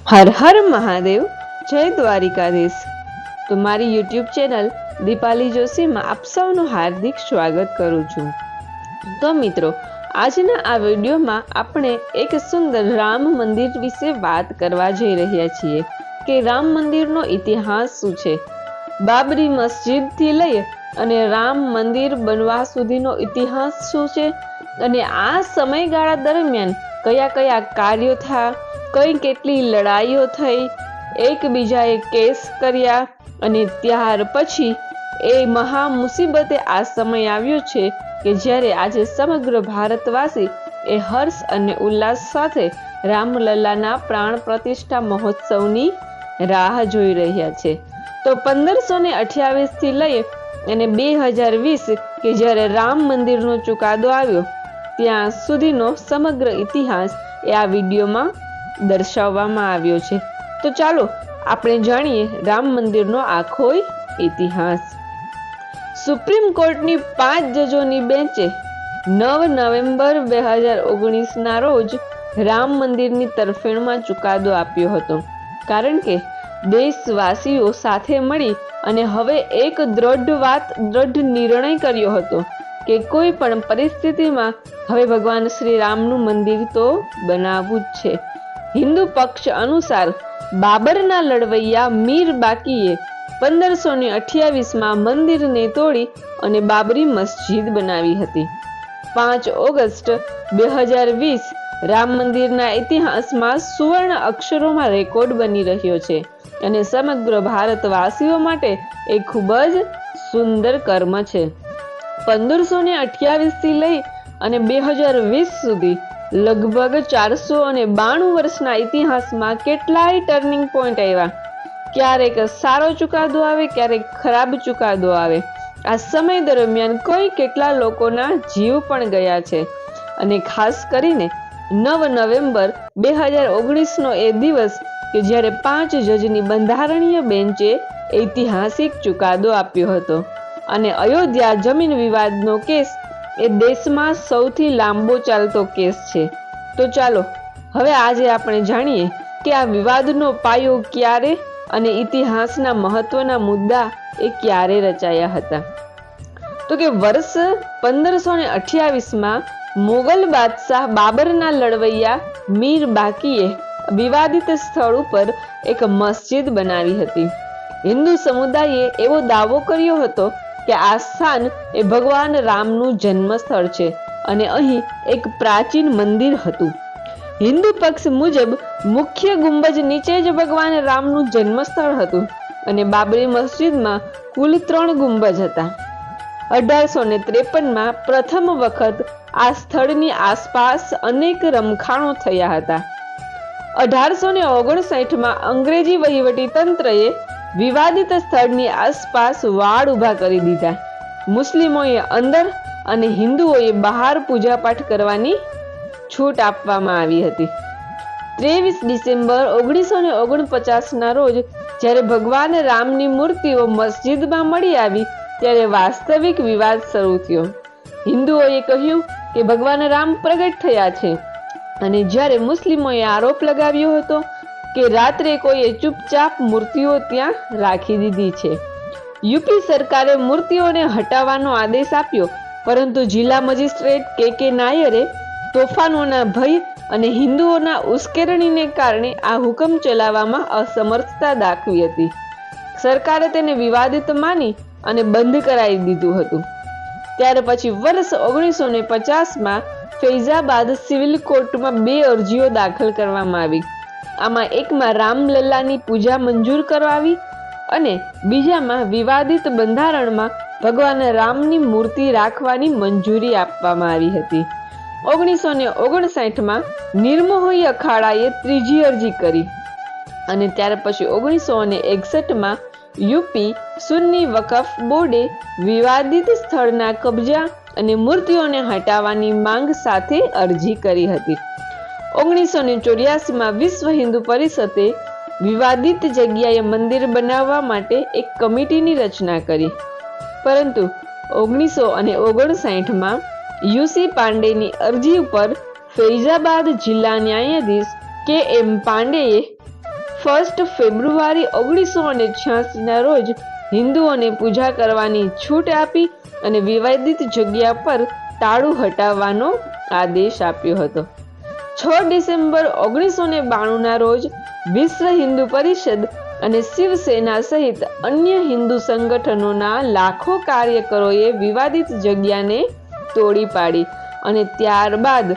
હર હર મહાદેવ, જય દ્વારિકાધીશ। તો મારી યુટ્યુબ ચેનલ દીપાલી જોશીમાં આપ સૌનું હાર્દિક સ્વાગત કરું છું। તો મિત્રો, આજના આ વિડીયોમાં આપણે એક સુંદર રામ મંદિર વિશે વાત કરવા જઈ રહ્યા છીએ કે રામ મંદિરનો ઇતિહાસ શું છે, બાબરી મસ્જિદથી લઈ અને રામ મંદિર બનવા સુધીનો ઇતિહાસ શું છે, અને આ સમયગાળા દરમિયાન કયા કયા કાર્યો થયા, કઈ કેટલી લડાઈઓ થઈ, એકબીજાએ કેસ કર્યા, અને ત્યાર પછી એ મહા મુસીબતે આ સમય આવ્યો છે કે જ્યારે આજે સમગ્ર ભારતવાસી એ હર્ષ અને ઉલ્લાસ સાથે રામલલ્લાના પ્રાણ પ્રતિષ્ઠા મહોત્સવની રાહ જોઈ રહ્યા છે। તો 1528 થી લઈ અને 2020 કે જ્યારે રામ મંદિરનો ચુકાદો આવ્યો ત્યાં સુધીનો સમગ્ર ઇતિહાસ એ આ વિડીયોમાં દર્શાવવામાં આવ્યો છે। તો ચાલો આપણે જાણીએ રામ મંદિરનો આખો ઇતિહાસ। સુપ્રીમ કોર્ટની 5 જજોની બેન્ચે 9 નવેમ્બર 2019 ના રોજ રામ મંદિરની તરફેણમાં ચુકાદો આપ્યો હતો, કારણ કે દેશવાસીઓ સાથે મળી અને હવે એક દ્રઢ નિર્ણય કર્યો હતો કે કોઈ પણ પરિસ્થિતિમાં હવે ભગવાન શ્રી રામનું મંદિર તો બનાવવું જ છે। હિન્દુ પક્ષ અનુસાર બાબરના લડવૈયા મીર બાકીએ 1528માં મંદિરને તોડી અને બાબરી મસ્જિદ બનાવી હતી। 5 ઓગસ્ટ 2020 રામ મંદિરના ઇતિહાસમાં સુવર્ણ અક્ષરોમાં રેકોર્ડ બની રહ્યો છે અને સમગ્ર ભારતવાસીઓ માટે એ ખૂબ જ સુંદર કર્મ છે। 1528 થી લઈ અને 2020 સુધી લગભગ 492 વર્ષના ઇતિહાસમાં કેટલાય ટર્નિંગ પોઈન્ટ આવ્યા। ક્યારેક સારો ચુકાદો આવે, ક્યારેક ખરાબ ચુકાદો આવે। આ સમય દરમિયાન કોઈ કેટલા લોકોના જીવ પણ ગયા છે, અને ખાસ કરીને 9 નવેમ્બર 2019 નો એ દિવસ કે જ્યારે 5 જજની બંધારણીય બેન્ચે ઐતિહાસિક ચુકાદો આપ્યો હતો, અને અયોધ્યા જમીન વિવાદનો કેસ એ દેશમાં સૌથી લાંબો ચાલતો કેસ છે। તો ચાલો હવે આજે આપણે જાણીએ કે આ વિવાદનો પાયો ક્યારે અને ઇતિહાસના મહત્વના મુદ્દા એ ક્યારે રચાયા હતા। તો કે વર્ષ 1528માં મોગલ બાદશાહ બાબરના લડવૈયા મીર બાકીએ વિવાદિત સ્થળ ઉપર એક મસ્જિદ બનાવી હતી। હિન્દુ સમુદાયે એવો દાવો કર્યો હતો કે આ સ્થાન એ ભગવાન રામનું જન્મ સ્થળ છે અને અહીં એક પ્રાચીન મંદિર હતું। હિન્દુ પક્ષ મુજબ મુખ્ય ગુંબજ નીચે જ ભગવાન રામનું જન્મ સ્થળ હતું અને બાબરી મસ્જિદમાં કુલ 3 ગુંબજ હતા। 1853માં પ્રથમ વખત આ સ્થળની આસપાસ અનેક રમખાણો થયા હતા। 1859માં અંગ્રેજી વહીવટી તંત્રએ વિવાદિત સ્થળની આસપાસ વાડ ઊભા કરી દીધા। મુસ્લિમોએ અંદર અને હિન્દુઓએ બહાર પૂજાપાઠ કરવાની છૂટ આપવામાં આવી હતી। 23 ડિસેમ્બર 1949 ના રોજ જ્યારે ભગવાન રામની મૂર્તિઓ મસ્જિદમાં મળી આવી ત્યારે વાસ્તવિક વિવાદ શરૂ થયો। હિન્દુઓએ કહ્યું કે ભગવાન રામ પ્રગટ થયા છે, અને જ્યારે મુસ્લિમોએ આરોપ લગાવ્યો હતો કે રાત્રે કોઈએ ચૂપચાપ મૂર્તિઓ ત્યાં રાખી દીધી છે। યુપી સરકારે મૂર્તિઓને હટાવવાનો આદેશ આપ્યો, પરંતુ જિલ્લા મેજિસ્ટ્રેટ કે નાયરે તોફાનોના ભય અને હિન્દુઓના ઉશ્કેરણીને કારણે આ હુકમ ચલાવવામાં અસમર્થતા દાખવી હતી। સરકારે તેને વિવાદિત માની અને બંધ કરાવી દીધું હતું। ત્યાર પછી વર્ષ 1950માં ફૈઝાબાદ સિવિલ કોર્ટમાં 2 અરજીઓ દાખલ કરવામાં આવી। આમાં એકમાં રામલલ્લાની પૂજા મંજૂર કરાવી અને બીજામાં વિવાદિત બંધારણમાં ભગવાન રામની મૂર્તિ રાખવાની મંજૂરી આપવામાં આવી હતી। 1959માં નિર્મોહી અખાડાએ ત્રીજી અરજી કરી, અને ત્યાર પછી 1961માં યુપી સુન્ની વકફ બોર્ડે વિવાદિત સ્થળના કબજા અને મૂર્તિઓને હટાવવાની માંગ સાથે અરજી કરી હતી। 1984માં વિશ્વ હિન્દુ પરિષદે વિવાદિત જગ્યાએ મંદિર બનાવવા માટે એક કમિટીની રચના કરી, પરંતુ 1959માં યુસી પાંડેની અરજી ઉપર ફૈઝાબાદ જિલ્લા ન્યાયાધીશ કે એમ પાંડેએ 1 ફેબ્રુઆરી 1986 ના રોજ હિન્દુઓને પૂજા કરવાની છૂટ આપી અને વિવાદિત જગ્યા પર તાળું હટાવવાનો આદેશ આપ્યો હતો. 6 ડિસેમ્બર 1992 ના રોજ વિશ્વ હિન્દુ પરિષદ અને શિવસેના સહિત અન્ય હિન્દુ સંગઠનોના લાખો કાર્યકરોએ વિવાદિત જગ્યાને તોડી પાડી અને ત્યારબાદ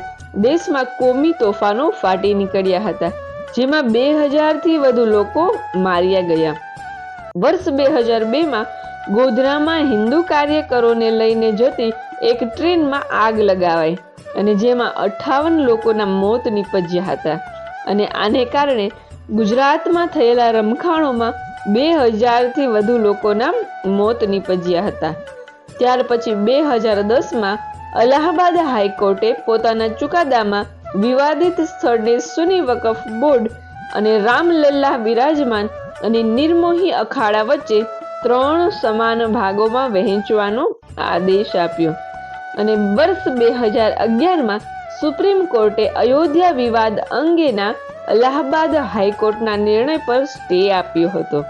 દેશમાં કોમી તોફાનો ફાટી નીકળ્યા હતા, જેમાં 2000 થી વધુ લોકો માર્યા ગયા. વર્ષ 2002માં ગોધરામાં હિન્દુ કાર્યકરોને લઈને જતી એક ટ્રેનમાં આગ લગાવાઈ અને જેમાં 58 લોકોના મોત નીપજ્યા હતા અને આને કારણે ગુજરાતમાં થયેલા રમખાણોમાં 2000 થી વધુ લોકોના મોત નીપજ્યા હતા. ત્યાર પછી 2010માં અલ્હાબાદ હાઈકોર્ટે પોતાના ચુકાદામાં વિવાદિત સ્થળને સુન્ની વકફ બોર્ડ અને રામલલ્લા બિરાજમાન અને નિર્મોહી અખાડા વચ્ચે 3 સમાન ભાગોમાં વહેંચવાનો આદેશ આપ્યો અને વર્ષ 2011માં સુપ્રીમ કોર્ટે અયોધ્યા વિવાદ અંગેના અલ્હાબાદ હાઈકોર્ટના નિર્ણય પર સ્ટે આપ્યો હતો.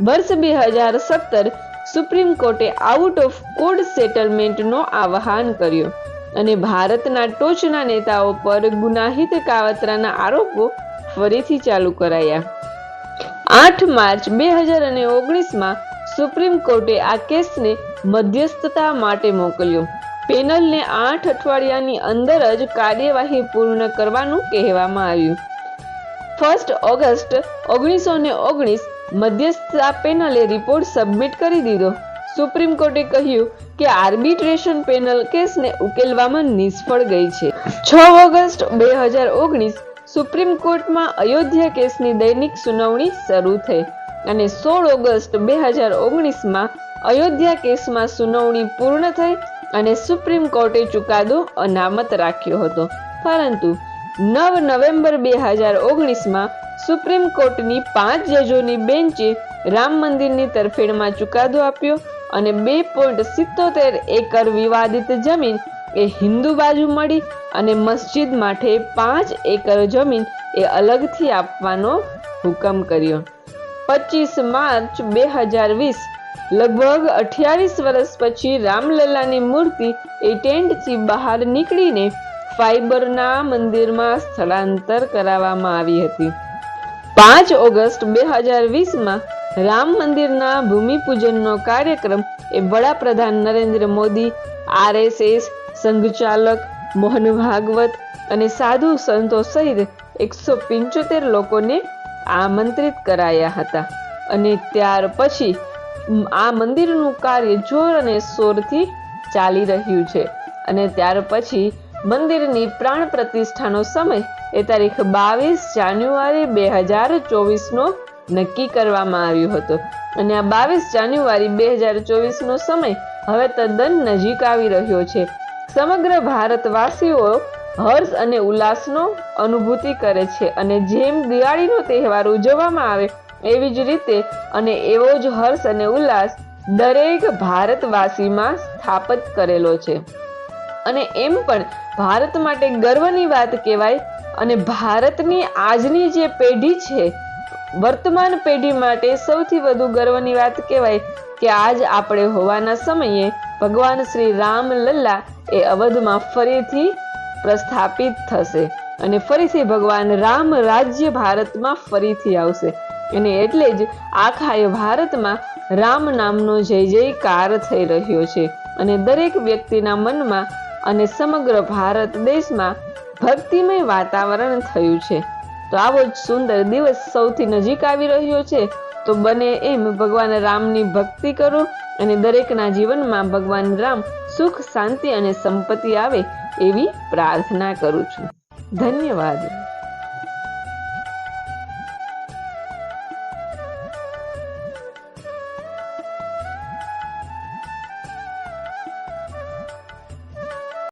વર્ષ 2017 સુપ્રીમ કોર્ટે આઉટ ઓફ કોર્ટ સેટલમેન્ટનો આહ્વાન કર્યો અને ભારતના ટોચના નેતાઓ પર ગુનાહિત કાવતરાના આરોપો ફરીથી ચાલુ કરાયા. 8 માર્ચ 2019માં સુપ્રીમ કોર્ટે આ કેસને મધ્યસ્થતા માટે મોકલ્યો. પેનલને 8 અઠવાડિયાની અંદર જ કાર્યવાહી પૂર્ણ કરવાનું કહેવામાં આવ્યું. 1 ઓગસ્ટ 1919 મધ્યસ્થતા પેનલે રિપોર્ટ સબમિટ કરી દીધો. સુપ્રીમ કોર્ટે કહ્યું કે આર્બિટ્રેશન પેનલ કેસને ઉકેલવામાં નિષ્ફળ ગઈ છે. 6 ઓગસ્ટ 2019 સુપ્રીમ કોર્ટમાં અયોધ્યા કેસની દૈનિક સુનાવણી શરૂ થઈ અને 16 ઓગસ્ટ 2019માં અયોધ્યા કેસમાં સુનાવણી પૂર્ણ થઈ અને સુપ્રીમ કોર્ટે ચુકાદો અનામત રાખ્યો હતો. પરંતુ 9 નવેમ્બર 2019માં સુપ્રીમ કોર્ટની 5 જજોની બેન્ચે રામ મંદિરની તરફેણમાં ચુકાદો આપ્યો અને 2.77 એકર વિવાદિત જમીન એ હિન્દુ બાજુ મળી અને મસ્જિદ માટે 5 એકર જમીન એ અલગથી આપવાનો હુકમ કર્યો. 25 માર્ચ 2020 લગભગ 28 વર્ષ પછી રામલલ્લાની મૂર્તિ એ ટેન્ટથી બહાર નીકળીને ફાઈબરના મંદિરમાં સ્થળાંતર કરાવવામાં આવી હતી. 5 ઓગસ્ટ 2020માં રામ મંદિરના ભૂમિપૂજનનો કાર્યક્રમ એ વડાપ્રધાન નરેન્દ્ર મોદી, RSS, સંઘચાલક મોહન ભાગવત અને સાધુ સંતો સહિત 175 લોકોને આમંત્રિત કરાયા હતા અને ત્યાર પછી આ મંદિરનું કાર્ય જોર અને શોરથી ચાલી રહ્યું છે અને ત્યાર પછી મંદિરની પ્રાણ પ્રતિષ્ઠાનો સમય એ તારીખ 22 જાન્યુઆરી 2024નો નક્કી કરવામાં આવ્યો હતો અને આ 22 જાન્યુઆરી 2024નો સમય હવે તદ્દન નજીક આવી રહ્યો છે. સમગ્ર ભારતવાસીઓ હર્ષ અને ઉલ્લાસનો અનુભૂતિ કરે છે અને જેમ દિવાળીનો તહેવાર ઉજવવામાં આવે એવી જ રીતે અને એવો જ હર્ષ અને ઉલ્લાસ દરેક ભારતવાસીમાં સ્થાપિત કરેલો છે અને એમ પણ ભારત માટે ગર્વની વાત કહેવાય અને ભારતની આજની જે પેઢી છે, વર્તમાન પેઢી માટે સૌથી વધુ ગર્વની વાત કહેવાય કે આજ આપણે હોવાના સમયે ભગવાન શ્રી રામલલ્લા એ અવધમાં ફરીથી પ્રસ્થાપિત થશે અને ફરીથી ભગવાન રામ રાજ્ય ભારતમાં ફરીથી આવશે અને એટલે જ આખા ભારતમાં રામ નામનો જય જયકાર થઈ રહ્યો છે અને દરેક વ્યક્તિના મનમાં અને સમગ્ર ભારત દેશમાં ભક્તિમય વાતાવરણ થયું છે. તો આવો જ સુંદર દિવસ સૌથી નજીક આવી રહ્યો છે, તો બને એમ ભગવાન રામની ભક્તિ કરો અને દરેકના જીવનમાં ભગવાન રામ સુખ, શાંતિ અને સંપત્તિ આવે એવી પ્રાર્થના કરું છું. ધન્યવાદ.